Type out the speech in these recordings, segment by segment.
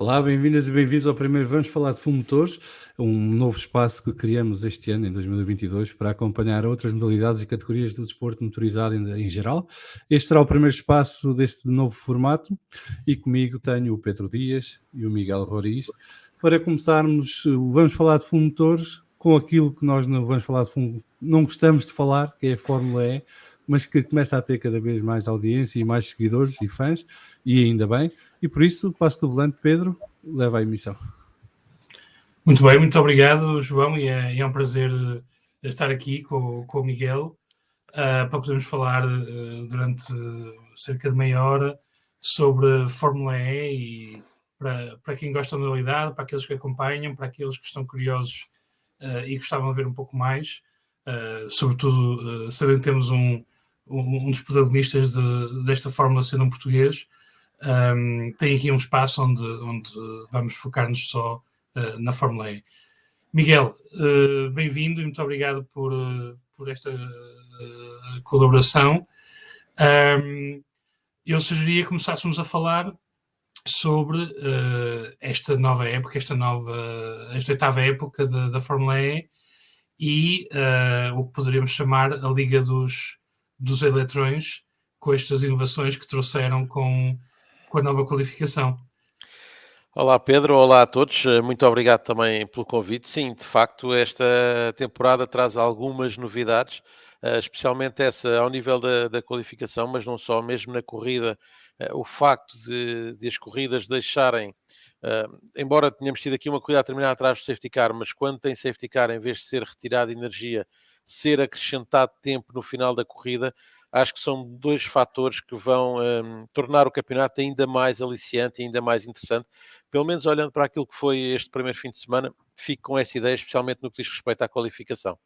Olá, bem-vindas e bem-vindos ao primeiro Vamos Falar de Fumo Motores, um novo espaço que criamos este ano, em 2022, para acompanhar outras modalidades e categorias do desporto motorizado em geral. Este será o primeiro espaço deste novo formato e comigo tenho o Pedro Dias e o Miguel Roriz. Para começarmos, vamos falar de Fumo Motores com aquilo que nós não vamos falar de fumo, não gostamos de falar, que é a Fórmula E, mas que começa a ter cada vez mais audiência e mais seguidores e fãs, e ainda bem. E por isso, passo do volante, Pedro, leva a emissão. Muito bem, muito obrigado, João, e é um prazer estar aqui com o Miguel para podermos falar durante cerca de meia hora sobre Fórmula E e para quem gosta da modalidade, para aqueles que acompanham, para aqueles que estão curiosos e gostavam de ver um pouco mais, sobretudo sabendo que temos um dos protagonistas desta Fórmula sendo um português. Tem aqui um espaço onde vamos focar-nos só na Fórmula E. Miguel, bem-vindo e muito obrigado por esta colaboração. Eu sugeria que começássemos a falar sobre esta nova época, esta oitava época da Fórmula E e o que poderíamos chamar a Liga dos Eletrões, com estas inovações que trouxeram com a nova qualificação. Olá Pedro, olá a todos, muito obrigado também pelo convite. Sim, de facto, esta temporada traz algumas novidades, especialmente essa ao nível da qualificação, mas não só, mesmo na corrida, o facto de as corridas deixarem, embora tenhamos tido aqui uma corrida a terminar atrás do safety car, mas quando tem safety car, em vez de ser retirada energia, ser acrescentado tempo no final da corrida, acho que são dois fatores que vão tornar o campeonato ainda mais aliciante e ainda mais interessante. Pelo menos olhando para aquilo que foi este primeiro fim de semana, fico com essa ideia, especialmente no que diz respeito à qualificação.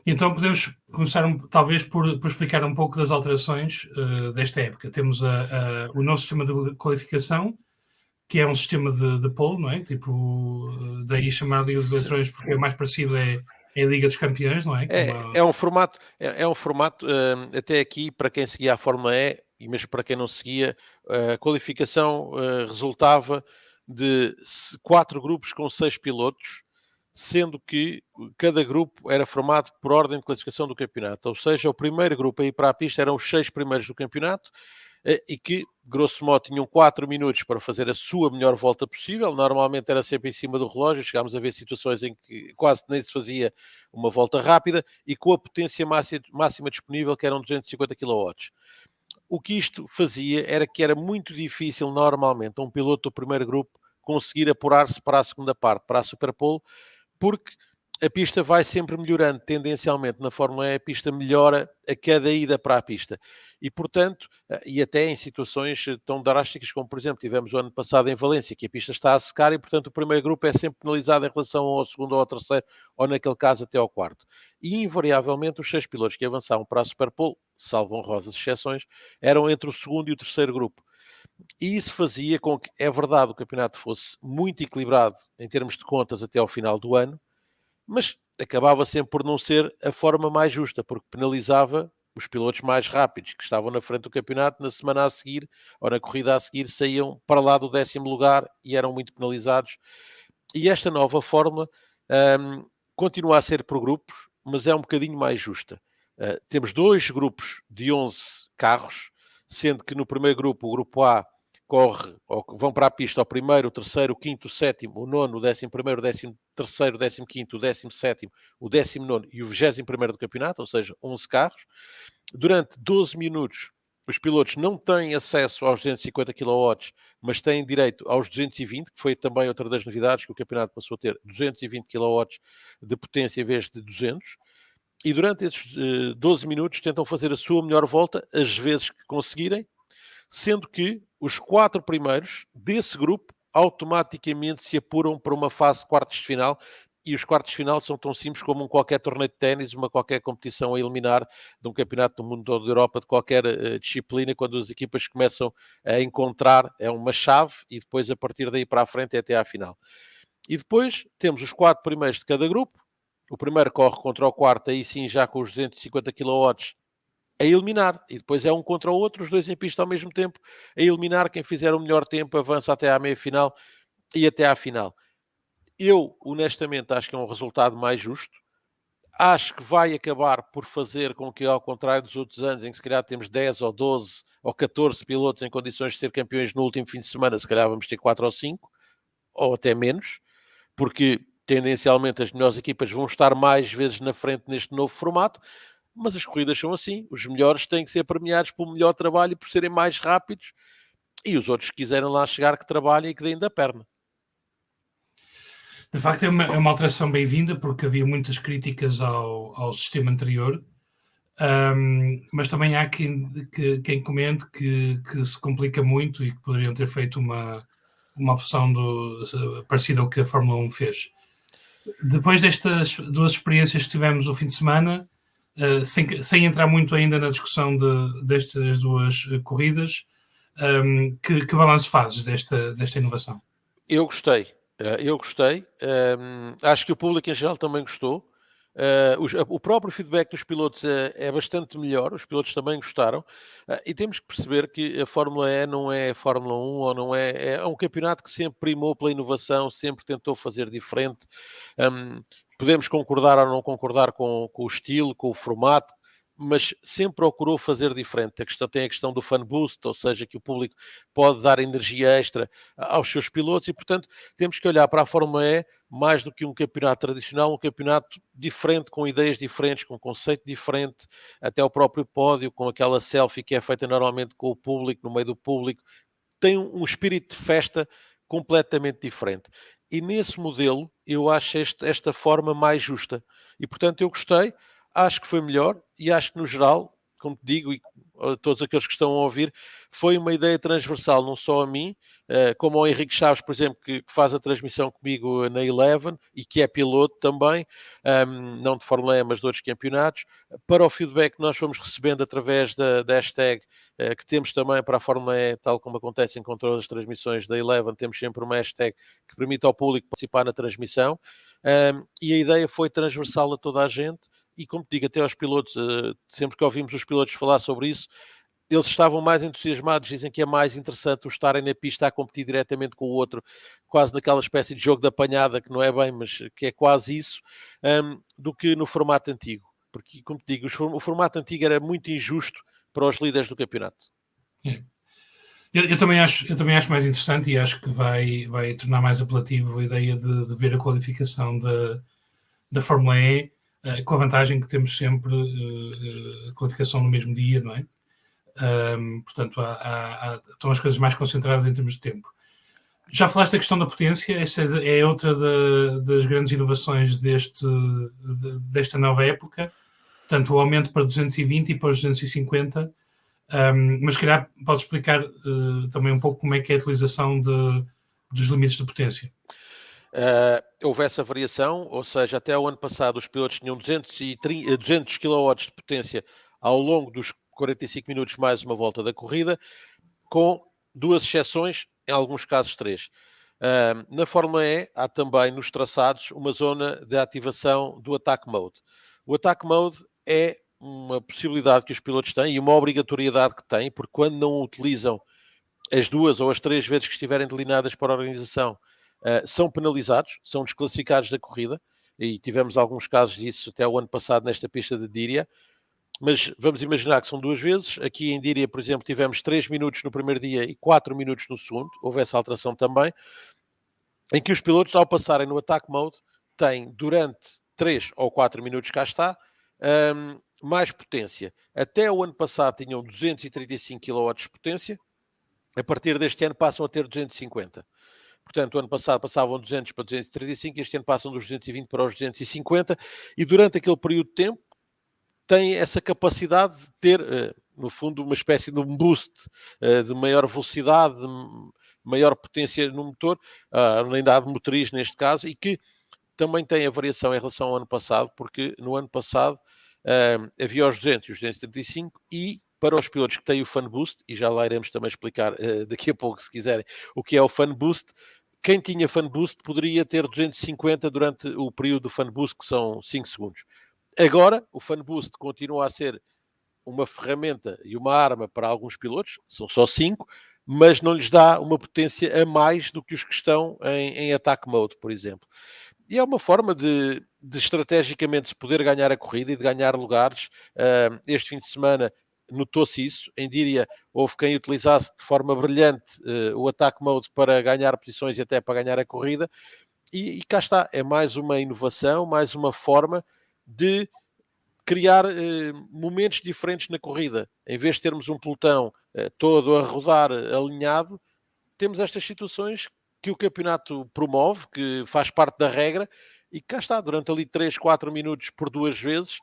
Então podemos começar talvez por explicar um pouco das alterações desta época. Temos o novo sistema de qualificação, que é um sistema de pole, não é? Tipo, daí chamar Liga dos Eletrões, porque é mais parecido é a Liga dos Campeões, não é? É um formato até aqui, para quem seguia a Fórmula E, e mesmo para quem não seguia, a qualificação resultava de 4 grupos com 6 pilotos, sendo que cada grupo era formado por ordem de classificação do campeonato. Ou seja, o primeiro grupo a ir para a pista eram os 6 primeiros do campeonato, e que, grosso modo, tinham 4 minutos para fazer a sua melhor volta possível. Normalmente era sempre em cima do relógio. Chegámos a ver situações em que quase nem se fazia uma volta rápida e com a potência máxima disponível, que eram 250 kW. O que isto fazia era que era muito difícil, normalmente, a um piloto do primeiro grupo conseguir apurar-se para a segunda parte, para a Superpole, porque a pista vai sempre melhorando. Tendencialmente, na Fórmula E, a pista melhora a cada ida para a pista. E, portanto, e até em situações tão drásticas como, por exemplo, tivemos o ano passado em Valência, que a pista está a secar e, portanto, o primeiro grupo é sempre penalizado em relação ao segundo ou ao terceiro, ou naquele caso até ao quarto. E, invariavelmente, os 6 pilotos que avançavam para a Superpole, salvo honrosas exceções, eram entre o segundo e o terceiro grupo. E isso fazia com que, é verdade, o campeonato fosse muito equilibrado em termos de contas até ao final do ano, mas acabava sempre por não ser a forma mais justa, porque penalizava os pilotos mais rápidos, que estavam na frente do campeonato, na semana a seguir, ou na corrida a seguir, saíam para lá do 10º lugar e eram muito penalizados. E esta nova fórmula continua a ser por grupos, mas é um bocadinho mais justa. Temos 2 grupos de 11 carros, sendo que no primeiro grupo, o grupo A, vão para a pista o primeiro, o terceiro, o quinto, o sétimo, o nono, o 11º, o 13º, o 15º, o 17º, o 19º e o 21º do campeonato, ou seja, 11 carros. Durante 12 minutos, os pilotos não têm acesso aos 250 kW, mas têm direito aos 220, que foi também outra das novidades, que o campeonato passou a ter 220 kW de potência em vez de 200. E durante esses 12 minutos tentam fazer a sua melhor volta, as vezes que conseguirem, sendo que os 4 primeiros desse grupo automaticamente se apuram para uma fase de quartos de final, e os quartos de final são tão simples como qualquer torneio de ténis, qualquer competição a eliminar de um campeonato do mundo ou da Europa, de qualquer disciplina, quando as equipas começam a encontrar, é uma chave, e depois a partir daí para a frente é até à final. E depois temos os 4 primeiros de cada grupo. O primeiro corre contra o quarto, aí sim já com os 250 kW, a eliminar, e depois é um contra o outro, os dois em pista ao mesmo tempo, a eliminar. Quem fizer o melhor tempo avança até à meia-final e até à final. Eu, honestamente, acho que é um resultado mais justo. Acho que vai acabar por fazer com que, ao contrário dos outros anos, em que se calhar temos 10 ou 12 ou 14 pilotos em condições de ser campeões no último fim de semana, se calhar vamos ter 4 ou 5, ou até menos, porque tendencialmente as melhores equipas vão estar mais vezes na frente neste novo formato. Mas as corridas são assim, os melhores têm que ser premiados pelo melhor trabalho e por serem mais rápidos, e os outros que quiserem lá chegar que trabalhem e que deem da perna. De facto, é uma alteração bem-vinda, porque havia muitas críticas ao sistema anterior, mas também há quem comente que se complica muito e que poderiam ter feito uma opção parecida ao que a Fórmula 1 fez. Depois destas duas experiências que tivemos no fim de semana, sem entrar muito ainda na discussão destas duas corridas, que balanço fazes desta inovação? Eu gostei. Acho que o público em geral também gostou. O próprio feedback dos pilotos é bastante melhor, os pilotos também gostaram, e temos que perceber que a Fórmula E não é a Fórmula 1, ou não é um campeonato que sempre primou pela inovação, sempre tentou fazer diferente. Podemos concordar ou não concordar com o estilo, com o formato, mas sempre procurou fazer diferente. Tem a questão do fan boost, ou seja, que o público pode dar energia extra aos seus pilotos, e portanto temos que olhar para a Fórmula E mais do que um campeonato tradicional, um campeonato diferente, com ideias diferentes, com conceito diferente, até o próprio pódio, com aquela selfie que é feita normalmente com o público, no meio do público, tem um espírito de festa completamente diferente. E nesse modelo eu acho esta forma mais justa. E portanto eu gostei, acho que foi melhor, e acho que no geral, como te digo, e a todos aqueles que estão a ouvir, foi uma ideia transversal, não só a mim, como ao Henrique Chaves, por exemplo, que faz a transmissão comigo na Eleven e que é piloto também, não de Fórmula E, mas de outros campeonatos, para o feedback que nós fomos recebendo através da hashtag que temos também para a Fórmula E, tal como acontece com todas as transmissões da Eleven, temos sempre uma hashtag que permite ao público participar na transmissão, e a ideia foi transversal a toda a gente. E como te digo, até aos pilotos, sempre que ouvimos os pilotos falar sobre isso, eles estavam mais entusiasmados, dizem que é mais interessante o estarem na pista a competir diretamente com o outro, quase naquela espécie de jogo de apanhada, que não é bem, mas que é quase isso, do que no formato antigo. Porque, como te digo, o formato antigo era muito injusto para os líderes do campeonato. É. Eu também acho mais interessante, e acho que vai tornar mais apelativo a ideia de ver a qualificação da Fórmula E, com a vantagem que temos sempre a qualificação no mesmo dia, não é? Portanto, estão as coisas mais concentradas em termos de tempo. Já falaste da questão da potência, essa é outra das grandes inovações desta nova época, portanto, o aumento para 220 e para os 250, mas se calhar podes explicar também um pouco como é que é a utilização dos limites de potência. Houve essa variação, ou seja, até o ano passado os pilotos tinham 200 kW de potência ao longo dos 45 minutos mais uma volta da corrida, com duas exceções, em alguns casos 3. Na Fórmula E há também nos traçados uma zona de ativação do Attack Mode. O Attack Mode é uma possibilidade que os pilotos têm e uma obrigatoriedade que têm, porque quando não utilizam as 2 ou as 3 vezes que estiverem delineadas para a organização, são penalizados, são desclassificados da corrida, e tivemos alguns casos disso até o ano passado nesta pista de Diriyah. Mas vamos imaginar que são 2 vezes. Aqui em Diriyah, por exemplo, tivemos 3 minutos no primeiro dia e 4 minutos no segundo. Houve essa alteração também, em que os pilotos, ao passarem no Attack Mode, têm durante 3 ou 4 minutos, cá está, mais potência. Até o ano passado tinham 235 kW de potência. A partir deste ano passam a ter 250. Portanto, o ano passado passavam 200 para 235, e este ano passam dos 220 para os 250, e durante aquele período de tempo tem essa capacidade de ter, no fundo, uma espécie de um boost, de maior velocidade, de maior potência no motor, na unidade motriz neste caso, e que também tem a variação em relação ao ano passado, porque no ano passado havia os 200 e os 235, e para os pilotos que têm o Fan Boost, e já lá iremos também explicar daqui a pouco, se quiserem, o que é o Fan Boost. Quem tinha Fan Boost poderia ter 250 durante o período do Fan Boost, que são 5 segundos. Agora, o Fan Boost continua a ser uma ferramenta e uma arma para alguns pilotos, são só 5, mas não lhes dá uma potência a mais do que os que estão em attack mode, por exemplo. E é uma forma de estrategicamente se poder ganhar a corrida e de ganhar lugares. Este fim de semana notou-se isso. Em Díria houve quem utilizasse de forma brilhante o attack mode para ganhar posições e até para ganhar a corrida. E cá está, é mais uma inovação, mais uma forma de criar momentos diferentes na corrida. Em vez de termos um pelotão todo a rodar alinhado, temos estas situações que o campeonato promove, que faz parte da regra, e cá está, durante ali 3, 4 minutos por 2 vezes,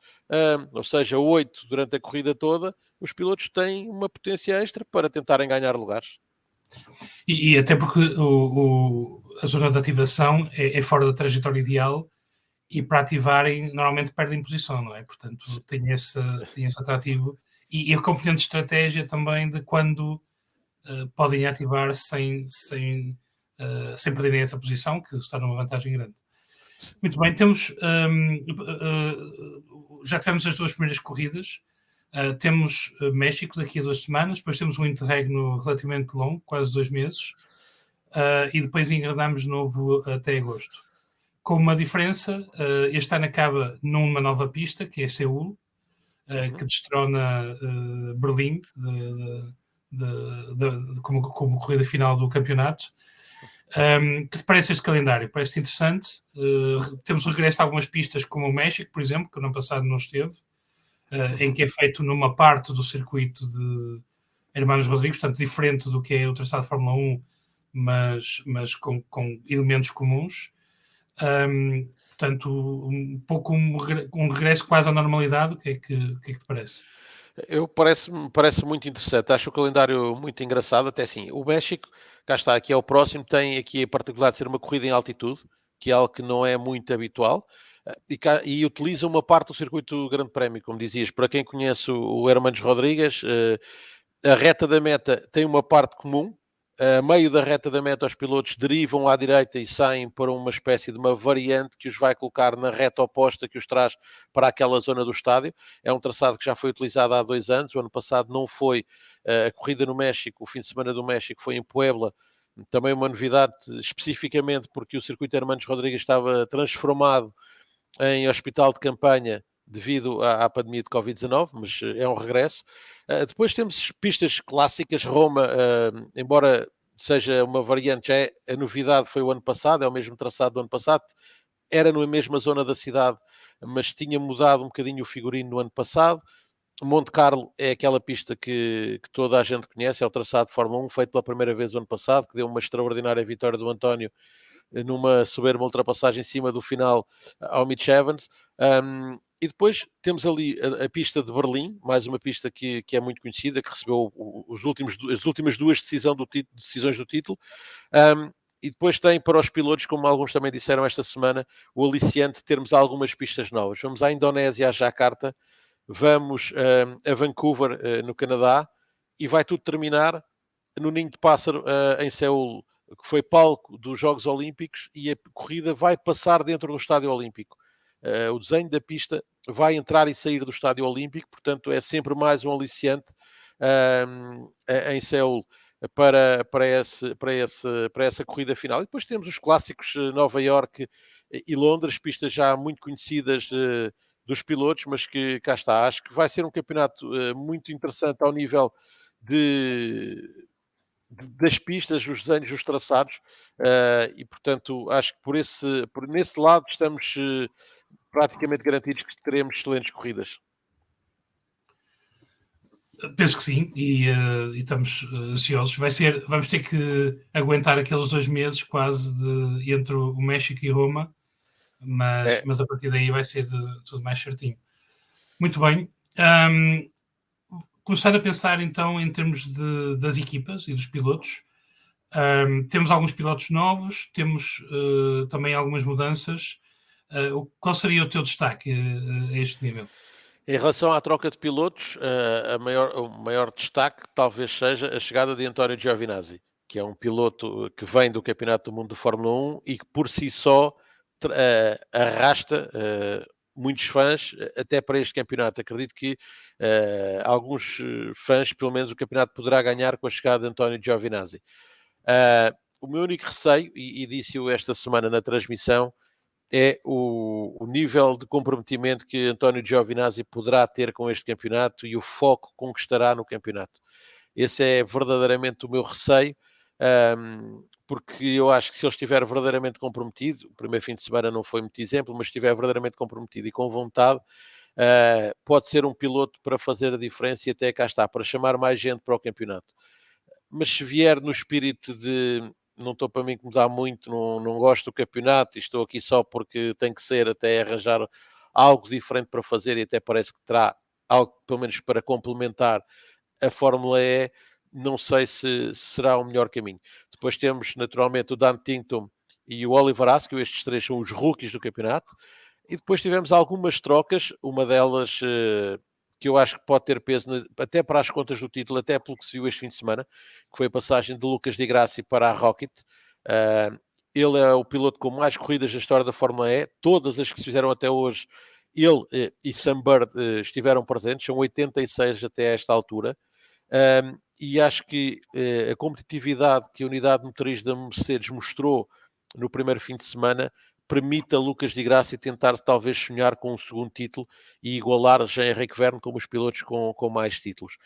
ou seja, 8 durante a corrida toda, os pilotos têm uma potência extra para tentarem ganhar lugares. E até porque a zona de ativação é fora da trajetória ideal, e para ativarem normalmente perdem posição, não é? Portanto, tem esse atrativo. E a componente de estratégia também de quando podem ativar sem perderem essa posição, que se torna uma vantagem grande. Muito bem, temos já tivemos as 2 primeiras corridas, temos México daqui a 2 semanas, depois temos um interregno relativamente longo, quase 2 meses, e depois engrenamos de novo até agosto. Com uma diferença, este ano acaba numa nova pista, que é Seul, que destrona Berlim como corrida final do campeonato. Que te parece este calendário? Parece-te interessante? Temos o regresso a algumas pistas, como o México, por exemplo, que no ano passado não esteve, em que é feito numa parte do circuito de Hermanos Rodrigues, portanto diferente do que é o traçado de Fórmula 1, mas com elementos comuns. Portanto, um pouco um regresso quase à normalidade. O que é que te parece? Parece muito interessante. Acho o calendário muito engraçado. Até assim, o México, cá está, aqui é o próximo, tem aqui a particularidade de ser uma corrida em altitude, que é algo que não é muito habitual, e utiliza uma parte do circuito do Grande Prémio, como dizias. Para quem conhece o Hermanos Rodrigues, a reta da meta tem uma parte comum. A meio da reta da meta, os pilotos derivam à direita e saem para uma espécie de uma variante que os vai colocar na reta oposta, que os traz para aquela zona do estádio. É um traçado que já foi utilizado há 2 anos. O ano passado não foi a corrida no México, o fim de semana do México foi em Puebla. Também uma novidade, especificamente porque o circuito Hermanos Rodrigues estava transformado em hospital de campanha devido à pandemia de Covid-19, mas é um regresso. Depois temos pistas clássicas. Roma, embora seja uma variante, a novidade foi o ano passado, é o mesmo traçado do ano passado, era na mesma zona da cidade, mas tinha mudado um bocadinho o figurino no ano passado. Monte Carlo é aquela pista que toda a gente conhece, é o traçado de Fórmula 1, feito pela primeira vez o ano passado, que deu uma extraordinária vitória do António numa soberba ultrapassagem em cima do final ao Mitch Evans. E depois temos ali a pista de Berlim, mais uma pista que é muito conhecida, que recebeu as últimas 2 decisões do título. E depois tem para os pilotos, como alguns também disseram esta semana, o aliciante de termos algumas pistas novas. Vamos à Indonésia, a Jakarta, vamos a Vancouver, no Canadá, e vai tudo terminar no Ninho de Pássaro, em Seul, que foi palco dos Jogos Olímpicos, e a corrida vai passar dentro do Estádio Olímpico. O desenho da pista vai entrar e sair do Estádio Olímpico, portanto é sempre mais um aliciante em Seul para essa corrida final. E depois temos os clássicos Nova Iorque e Londres, pistas já muito conhecidas dos pilotos, mas que cá está. Acho que vai ser um campeonato muito interessante ao nível das pistas, os desenhos, os traçados, e portanto acho que nesse lado estamos praticamente garantidos que teremos excelentes corridas. Penso que sim, e estamos ansiosos. Vamos ter que aguentar aqueles 2 meses quase entre o México e Roma, mas a partir daí vai ser tudo mais certinho. Muito bem. Começar a pensar então em termos das equipas e dos pilotos. Temos alguns pilotos novos, temos também algumas mudanças. Qual seria o teu destaque a este nível? Em relação à troca de pilotos, o maior destaque talvez seja a chegada de António Giovinazzi, que é um piloto que vem do Campeonato do Mundo de Fórmula 1 e que por si só arrasta muitos fãs, até para este campeonato. Acredito que alguns fãs, pelo menos, o campeonato poderá ganhar com a chegada de António Giovinazzi. O meu único receio, e disse-o esta semana na transmissão, é o nível de comprometimento que António Giovinazzi poderá ter com este campeonato e o foco com que estará no campeonato. Esse é verdadeiramente o meu receio, porque eu acho que se ele estiver verdadeiramente comprometido, o primeiro fim de semana não foi muito exemplo, mas se estiver verdadeiramente comprometido e com vontade, pode ser um piloto para fazer a diferença e até cá está, para chamar mais gente para o campeonato. Mas se vier no espírito de não estou para me incomodar muito, não gosto do campeonato e estou aqui só porque tem que ser até arranjar algo diferente para fazer e até parece que terá algo, pelo menos para complementar a Fórmula E, não sei se será o melhor caminho. Depois temos naturalmente o Dan Tinctum e o Oliver Askew, estes três são os rookies do campeonato, e depois tivemos algumas trocas, uma delas que eu acho que pode ter peso até para as contas do título, até pelo que se viu este fim de semana, que foi a passagem de Lucas Di Grassi para a Rocket. Ele é o piloto com mais corridas da história da Fórmula E, todas as que se fizeram até hoje, ele e Sam Bird estiveram presentes, são 86 até esta altura. E acho que a competitividade que a unidade motorista da Mercedes mostrou no primeiro fim de semana permite a Lucas Di Grassi tentar talvez sonhar com um segundo título e igualar Jean-Éric Vergne como os pilotos com mais títulos.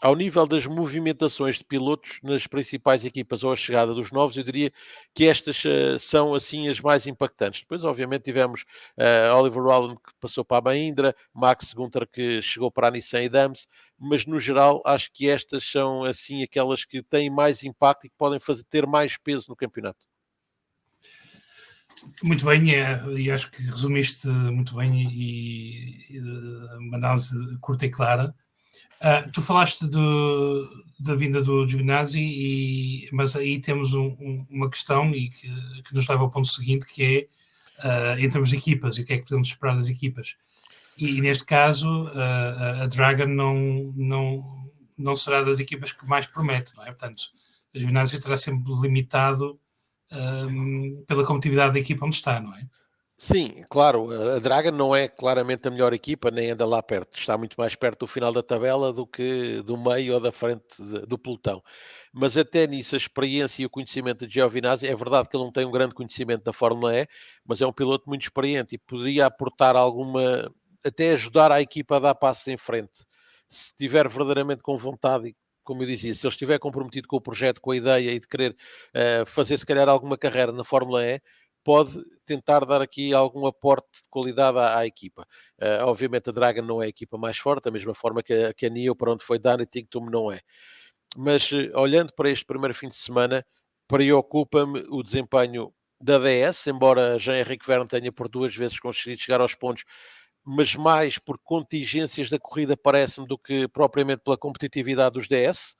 Ao nível das movimentações de pilotos nas principais equipas ou a chegada dos novos, eu diria que estas são assim as mais impactantes. Depois, obviamente, tivemos Oliver Rowland que passou para a Mahindra, Max Gunther que chegou para a Nissan e Dams, mas no geral acho que estas são assim aquelas que têm mais impacto e que podem ter mais peso no campeonato. Muito bem, e acho que resumiste muito bem e uma análise curta e clara. Tu falaste da vinda do Giovinazzi, mas aí temos uma questão e que nos leva ao ponto seguinte, que é em termos de equipas, e o que é que podemos esperar das equipas. E neste caso, a Dragon não será das equipas que mais promete, não é? Portanto, o Giovinazzi estará sempre limitado pela competitividade da equipa onde está, não é? Sim, claro, a Dragon não é claramente a melhor equipa, nem anda lá perto. Está muito mais perto do final da tabela do que do meio ou da frente do pelotão. Mas até nisso, a experiência e o conhecimento de Giovinazzi, é verdade que ele não tem um grande conhecimento da Fórmula E, mas é um piloto muito experiente e poderia aportar alguma, até ajudar a equipa a dar passos em frente. Se estiver verdadeiramente com vontade e, como eu dizia, se ele estiver comprometido com o projeto, com a ideia e de querer fazer se calhar alguma carreira na Fórmula E, pode tentar dar aqui algum aporte de qualidade à equipa. Obviamente a Dragon não é a equipa mais forte, da mesma forma que a NIO, para onde foi Dani Tinctum, não é. Mas olhando para este primeiro fim de semana, preocupa-me o desempenho da DS, embora Jean-Éric Vergne tenha por 2 vezes conseguido chegar aos pontos, mas mais por contingências da corrida, parece-me, do que propriamente pela competitividade dos DS.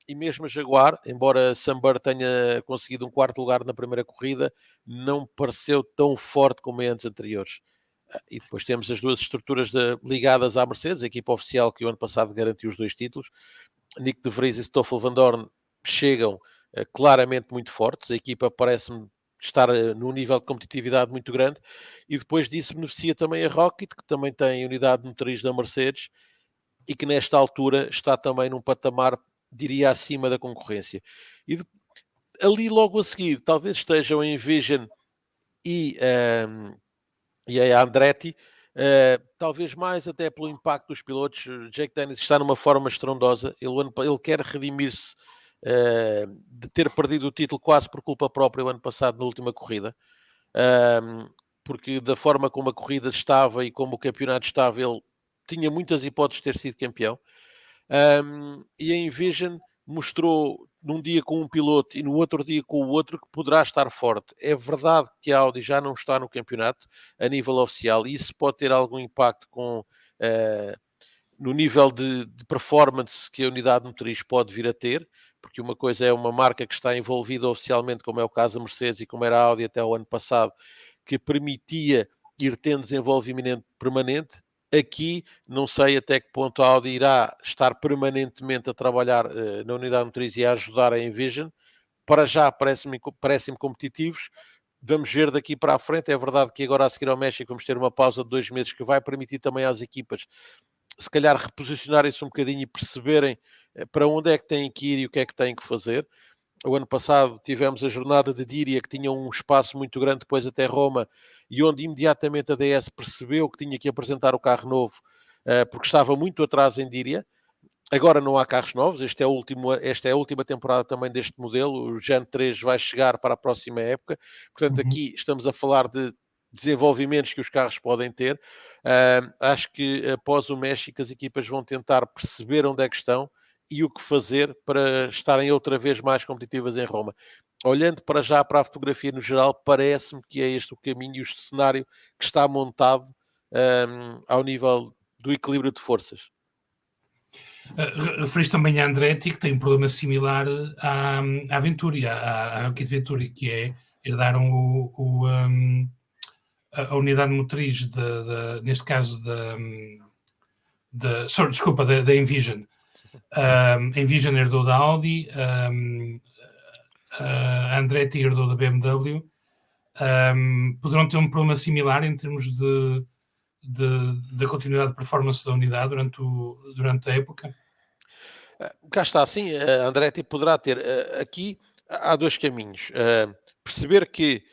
E mesmo a Jaguar, embora Sambar tenha conseguido um quarto lugar na primeira corrida, não pareceu tão forte como em anos anteriores. E depois temos as duas estruturas ligadas à Mercedes, a equipa oficial que o ano passado garantiu os 2 títulos. Nick de Vries e Stoffel Van Dorn chegam claramente muito fortes. A equipa parece-me estar num nível de competitividade muito grande. E depois disso beneficia também a Rocket, que também tem unidade motriz da Mercedes e que nesta altura está também num patamar, diria, acima da concorrência. E ali logo a seguir, talvez estejam a Envision e a Andretti, talvez mais até pelo impacto dos pilotos. Jake Dennis está numa forma estrondosa, ele quer redimir-se de ter perdido o título quase por culpa própria o ano passado na última corrida, porque da forma como a corrida estava e como o campeonato estava, ele tinha muitas hipóteses de ter sido campeão. E a Envision mostrou num dia com um piloto e no outro dia com o outro que poderá estar forte. É verdade que a Audi já não está no campeonato a nível oficial e isso pode ter algum impacto no nível de performance que a unidade motriz pode vir a ter, porque uma coisa é uma marca que está envolvida oficialmente, como é o caso da Mercedes e como era a Audi até o ano passado, que permitia ir tendo desenvolvimento permanente. Aqui, não sei até que ponto a Audi irá estar permanentemente a trabalhar na unidade motriz e a ajudar a Envision. Para já parece-me competitivos, Vamos ver daqui para a frente. É verdade que agora a seguir ao México vamos ter uma pausa de 2 meses que vai permitir também às equipas se calhar reposicionarem-se um bocadinho e perceberem para onde é que têm que ir e o que é que têm que fazer. O ano passado tivemos a jornada de Díria, que tinha um espaço muito grande depois até Roma, e onde imediatamente a DS percebeu que tinha que apresentar o carro novo, porque estava muito atrás em Díria. Agora não há carros novos, esta é a última temporada também deste modelo, o Gen 3 vai chegar para a próxima época, portanto aqui estamos a falar de desenvolvimentos que os carros podem ter. Acho que após o México as equipas vão tentar perceber onde é que estão e o que fazer para estarem outra vez mais competitivas em Roma. Olhando para já para a fotografia no geral, parece-me que é este o caminho e o cenário que está montado ao nível do equilíbrio de forças. Referiste também a Andretti, que tem um problema similar à Venturi, à Kit Venturi, que é herdaram a unidade motriz, neste caso, da Envision. A Envision herdou da Audi, a Andretti herdou da BMW. Poderão ter um problema similar em termos da continuidade de performance da unidade durante a época? Cá está, sim, a Andretti poderá ter. Aqui há dois caminhos. Perceber que,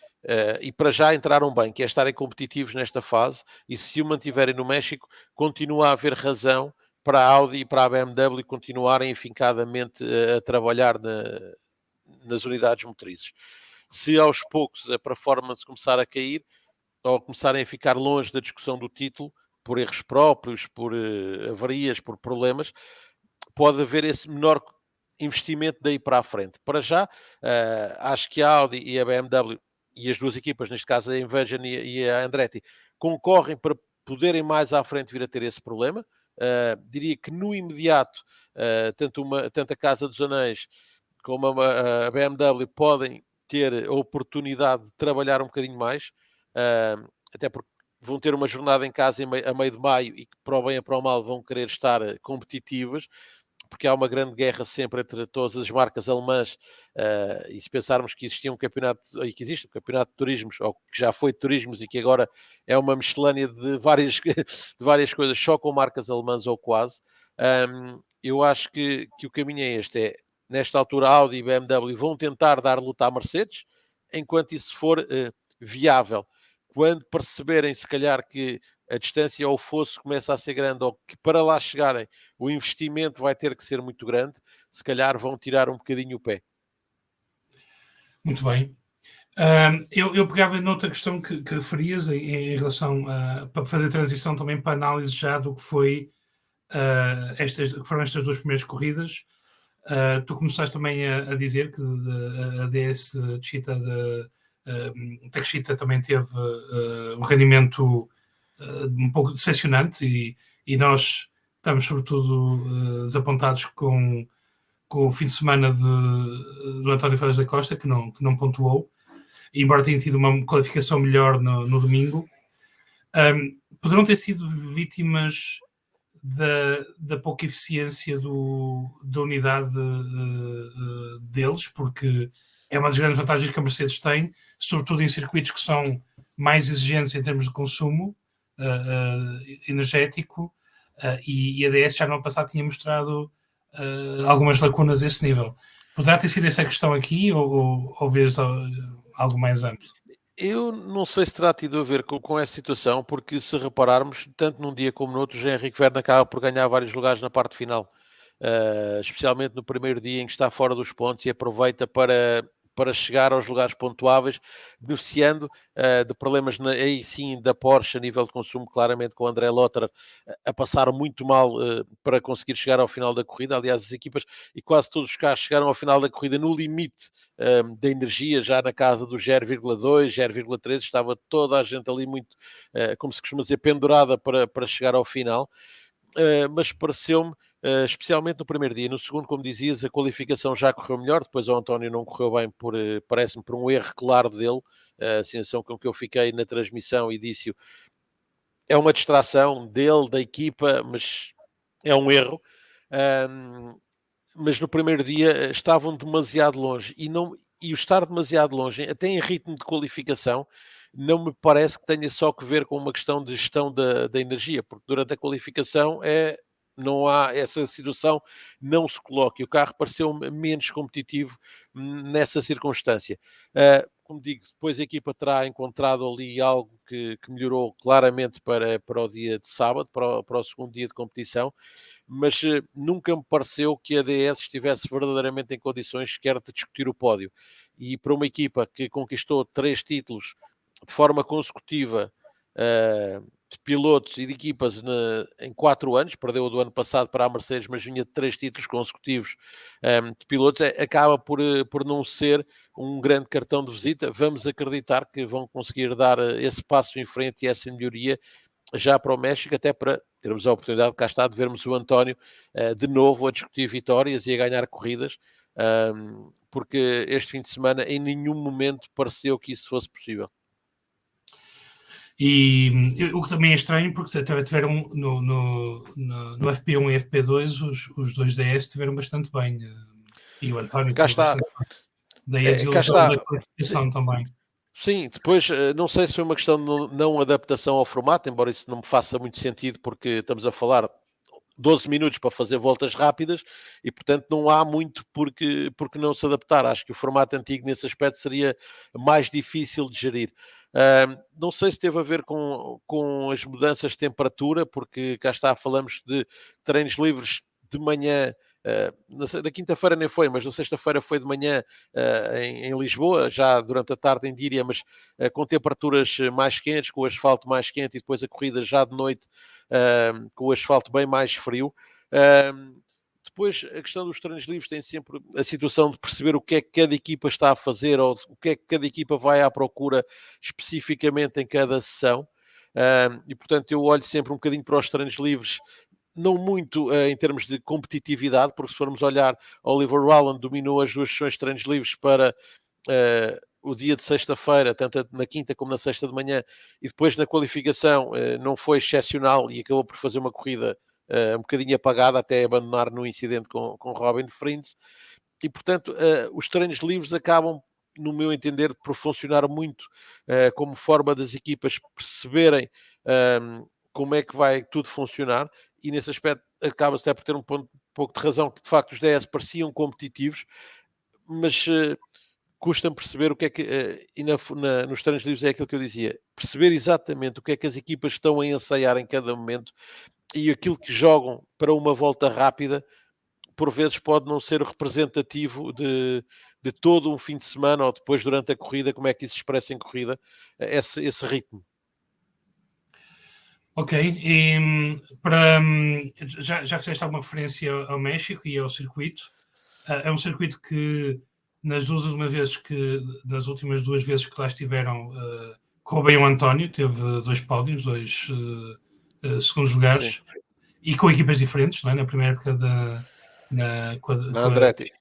e para já entraram bem, que é estarem competitivos nesta fase, e se o mantiverem no México, continua a haver razão para a Audi e para a BMW continuarem enfincadamente a trabalhar nas unidades motrizes. Se aos poucos a performance começar a cair, ou começarem a ficar longe da discussão do título, por erros próprios, por avarias, por problemas, pode haver esse menor investimento daí para a frente. Para já, acho que a Audi e a BMW, e as duas equipas, neste caso a Envision e a Andretti, concorrem para poderem mais à frente vir a ter esse problema. Diria que no imediato, tanto a Casa dos Anéis como a BMW podem ter a oportunidade de trabalhar um bocadinho mais, até porque vão ter uma jornada em casa a meio de maio e que, para o bem e para o mal, vão querer estar competitivas, porque há uma grande guerra sempre entre todas as marcas alemãs, e se pensarmos que existia um campeonato, e que existe um campeonato de turismos, ou que já foi de turismos e que agora é uma miscelânea de várias, de várias coisas, só com marcas alemãs ou quase, eu acho que o caminho é este, nesta altura Audi e BMW vão tentar dar luta à Mercedes, enquanto isso for viável. Quando perceberem, se calhar, que a distância ou o fosso começa a ser grande, ou que para lá chegarem o investimento vai ter que ser muito grande, se calhar vão tirar um bocadinho o pé. Muito bem. Eu pegava noutra questão que referias em relação para fazer transição também para a análise já do que foram estas duas primeiras corridas. Tu começaste também a dizer que a DS Cheetah Tech Cheetah também teve um rendimento um pouco decepcionante e nós estamos sobretudo desapontados com o fim de semana do António Félix da Costa, que não pontuou, embora tenha tido uma qualificação melhor no domingo. Poderão ter sido vítimas da pouca eficiência da unidade deles, porque é uma das grandes vantagens que a Mercedes tem, sobretudo em circuitos que são mais exigentes em termos de consumo energético, e a DS já no ano passado tinha mostrado algumas lacunas a esse nível. Poderá ter sido essa a questão aqui, ou vês algo mais amplo? Eu não sei se terá tido a ver com essa situação, porque se repararmos, tanto num dia como no outro, já Henrique Verne acaba por ganhar vários lugares na parte final, especialmente no primeiro dia em que está fora dos pontos e aproveita para chegar aos lugares pontuáveis, beneficiando de problemas aí sim da Porsche a nível de consumo, claramente com o André Lotterer a passar muito mal para conseguir chegar ao final da corrida. Aliás, as equipas e quase todos os carros chegaram ao final da corrida no limite da energia, já na casa do 0,2, 0,3, estava toda a gente ali muito, como se costuma dizer, pendurada para chegar ao final. Mas pareceu-me, especialmente no primeiro dia. No segundo, como dizias, a qualificação já correu melhor, depois o António não correu bem, parece-me, por um erro claro dele, a sensação com que eu fiquei na transmissão e disse-o, é uma distração dele, da equipa, mas é um erro. mas no primeiro dia estavam demasiado longe e o estar demasiado longe, até em ritmo de qualificação, não me parece que tenha só que ver com uma questão de gestão da energia, porque durante a qualificação não há essa situação, não se coloca, e o carro pareceu menos competitivo nessa circunstância. Como digo, depois a equipa terá encontrado ali algo que melhorou claramente para o dia de sábado, para o segundo dia de competição, mas nunca me pareceu que a DS estivesse verdadeiramente em condições sequer de discutir o pódio. E para uma equipa que conquistou 3 títulos de forma consecutiva, de pilotos e de equipas em 4 anos, perdeu o do ano passado para a Mercedes, mas vinha de 3 títulos consecutivos de pilotos, acaba por não ser um grande cartão de visita. Vamos acreditar que vão conseguir dar esse passo em frente e essa melhoria já para o México, até para termos a oportunidade, cá está, de vermos o António de novo a discutir vitórias e a ganhar corridas, porque este fim de semana em nenhum momento pareceu que isso fosse possível. E o que também é estranho, porque tiveram no FP1 e FP2 os dois DS tiveram bastante bem, e o António Cá teve está. bastante bem. Daí a desilusão da qualificação também. Sim, depois não sei se foi uma questão de não adaptação ao formato, embora isso não me faça muito sentido, porque estamos a falar 12 minutos para fazer voltas rápidas e, portanto, não há muito porque não se adaptar. Acho que o formato antigo, nesse aspecto, seria mais difícil de gerir. Não sei se teve a ver com as mudanças de temperatura, porque cá está, falamos de treinos livres de manhã. Na quinta-feira nem foi, mas na sexta-feira foi de manhã em Lisboa, já durante a tarde em Díria, mas com temperaturas mais quentes, com o asfalto mais quente e depois a corrida já de noite com o asfalto bem mais frio. Depois, a questão dos treinos livres tem sempre a situação de perceber o que é que cada equipa está a fazer ou o que é que cada equipa vai à procura especificamente em cada sessão. E, portanto, eu olho sempre um bocadinho para os treinos livres, não muito em termos de competitividade, porque se formos olhar, Oliver Rowland dominou as 2 sessões de treinos livres para o dia de sexta-feira, tanto na quinta como na sexta de manhã, e depois na qualificação não foi excepcional e acabou por fazer uma corrida um bocadinho apagada, até abandonar no incidente com Robin Fritz. E, portanto, os treinos livres acabam, no meu entender, por funcionar muito como forma das equipas perceberem como é que vai tudo funcionar, e nesse aspecto acaba-se até por ter um pouco de razão, que de facto os DS pareciam competitivos, mas custa-me perceber o que é que, e nos treinos livres é aquilo que eu dizia, perceber exatamente o que é que as equipas estão a ensaiar em cada momento e aquilo que jogam para uma volta rápida, por vezes pode não ser representativo de todo um fim de semana ou depois durante a corrida, como é que isso se expressa em corrida, esse ritmo. Ok, e já fizeste alguma referência ao México e ao circuito. É um circuito que nas últimas 2 vezes que lá estiveram, correu bem o António, teve 2 pódios, 2 segundos lugares. Sim. E com equipas diferentes, não é? Na primeira época na Andretti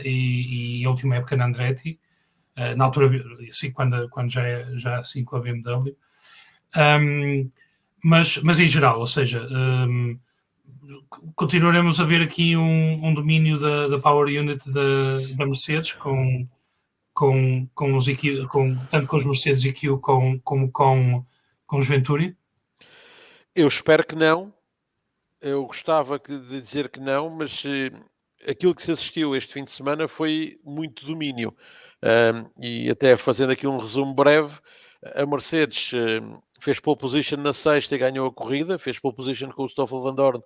e a última época na Andretti, na altura, assim, quando já assim com a BMW. Mas em geral, ou seja, continuaremos a ver aqui um domínio da Power Unit da Mercedes tanto com os Mercedes EQ como com os Venturi? Eu espero que não. Eu gostava de dizer que não, mas aquilo que se assistiu este fim de semana foi muito domínio. E até fazendo aqui um resumo breve, a Mercedes fez pole position na sexta e ganhou a corrida, fez pole position com o Stoffel Van Dorn,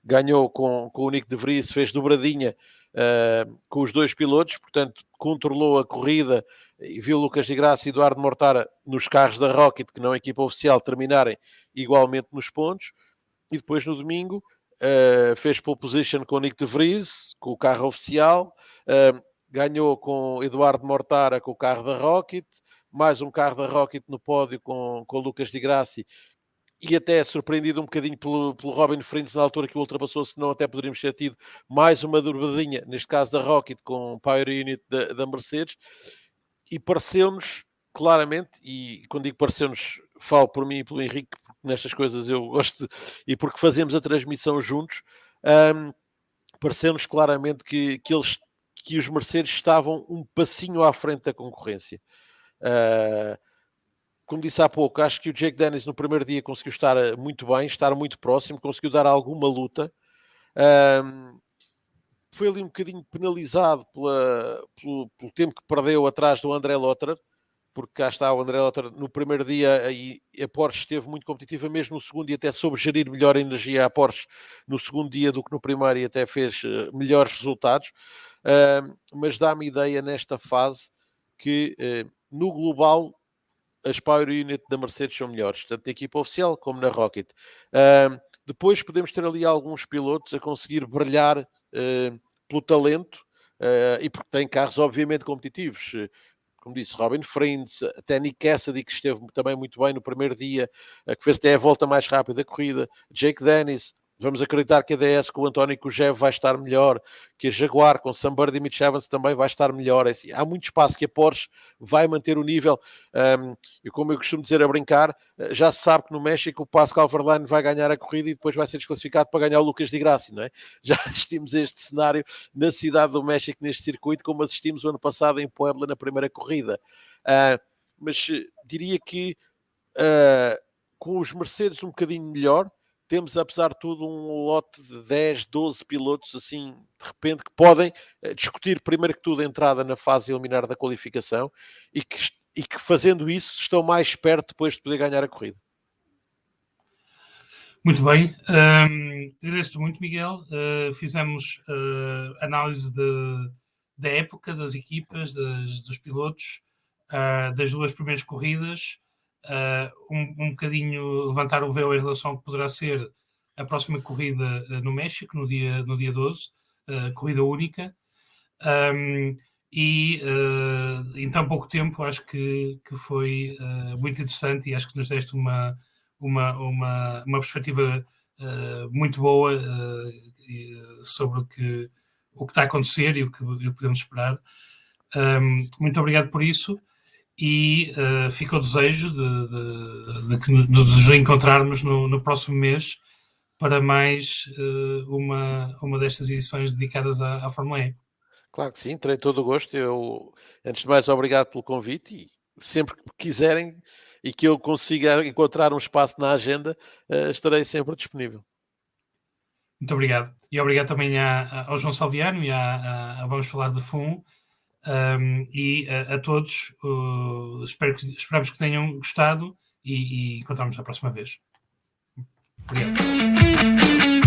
ganhou com o Nick de Vries, fez dobradinha com os 2 pilotos, portanto controlou a corrida e viu Lucas Di Grassi e Eduardo Mortara nos carros da Rocket, que não é equipa oficial, terminarem igualmente nos pontos. E depois no domingo fez pole position com o Nick de Vries, com o carro oficial, ganhou com Eduardo Mortara com o carro da Rocket, mais um carro da Rocket no pódio com o Lucas Di Grassi, e até surpreendido um bocadinho pelo Robin Fritz na altura que o ultrapassou, senão até poderíamos ter tido mais uma dobradinha, neste caso da Rocket, com o Power Unit da Mercedes, e pareceu-nos claramente, e quando digo pareceu-nos, falo por mim e pelo Henrique, porque nestas coisas eu gosto, e porque fazemos a transmissão juntos, pareceu-nos claramente que os Mercedes estavam um passinho à frente da concorrência. Como disse há pouco, acho que o Jake Dennis no primeiro dia conseguiu estar muito bem, estar muito próximo, conseguiu dar alguma luta. Foi ali um bocadinho penalizado pelo tempo que perdeu atrás do André Lotterer, porque cá está o André Lotterer no primeiro dia e a Porsche esteve muito competitiva mesmo no segundo e até soube gerir melhor a energia a Porsche no segundo dia do que no primeiro e até fez melhores resultados. Mas dá-me ideia nesta fase que no global as Power Unit da Mercedes são melhores, tanto na equipa oficial como na Rocket. Depois podemos ter ali alguns pilotos a conseguir brilhar pelo talento e porque têm carros obviamente competitivos. Como disse, Robin Fritz, até Nick Cassidy, que esteve também muito bem no primeiro dia, que fez até a volta mais rápida da corrida, Jake Dennis. Vamos acreditar que a DS com o António Kujev vai estar melhor, que a Jaguar com Sam Bird e Mitch Evans também vai estar melhor. Assim, há muito espaço que a Porsche vai manter o nível. E como eu costumo dizer a brincar, já se sabe que no México o Pascal Wehrlein vai ganhar a corrida e depois vai ser desclassificado para ganhar o Lucas Di Grassi, não é? Já assistimos a este cenário na cidade do México, neste circuito, como assistimos o ano passado em Puebla na primeira corrida. Mas diria que com os Mercedes um bocadinho melhor, temos, apesar de tudo, um lote de 10, 12 pilotos, assim, de repente, que podem discutir, primeiro que tudo, a entrada na fase eliminar da qualificação e que fazendo isso, estão mais perto depois de poder ganhar a corrida. Muito bem. Agradeço-te muito, Miguel. Fizemos análise da época, das equipas, dos pilotos, das duas primeiras corridas, um bocadinho levantar o véu em relação ao que poderá ser a próxima corrida no México, no dia 12, corrida única. Em tão pouco tempo acho que foi muito interessante e acho que nos deste uma perspectiva muito boa sobre o que está a acontecer e o que podemos esperar. Muito obrigado por isso e fica o desejo de que nos encontrarmos no próximo mês para mais uma destas edições dedicadas à Fórmula E. Claro que sim, terei todo o gosto. Eu, antes de mais, obrigado pelo convite e sempre que quiserem e que eu consiga encontrar um espaço na agenda, estarei sempre disponível. Muito obrigado. E obrigado também ao João Salviano e Vamos Falar de FUN e a todos. Esperamos que tenham gostado e encontramos na próxima vez. Obrigado.